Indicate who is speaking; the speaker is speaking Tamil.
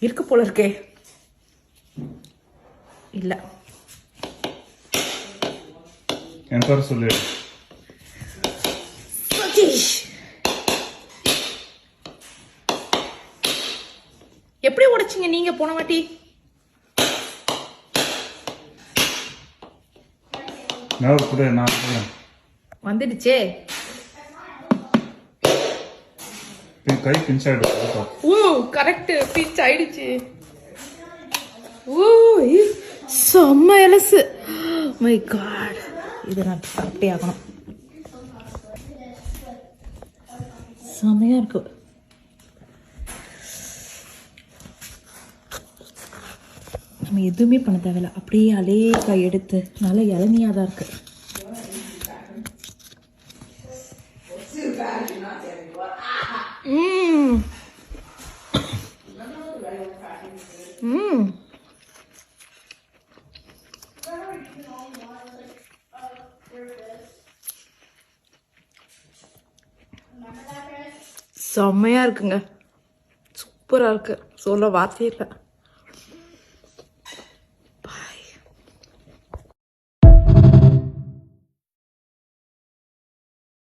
Speaker 1: இருக்கு போல இருக்கே. இல்ல
Speaker 2: என் பேர் சொல்லு.
Speaker 1: சதீஷ் எப்படி உடைச்சிங்க நீங்க போன வாட்டி? வந்துடுச்சே.
Speaker 2: கை பிஞ்ச் ஆயிடுச்சு.
Speaker 1: ஓ கரெக்ட், பிஞ்ச் ஆயிடுச்சு. ஓ செம்ம எலசு. மை காட், இது நான் சாப்பிட்டே ஆகணும். செம்மையா இருக்கு. நம்ம எதுவுமே பண்ண தேவையில்ல, அப்படியே அலேக்காய் எடுத்து நல்லா இளநியாக தான் இருக்கு. செம்மையா இருக்குங்க, சூப்பரா இருக்கு, சொல்ல வார்த்தையே இல்லை.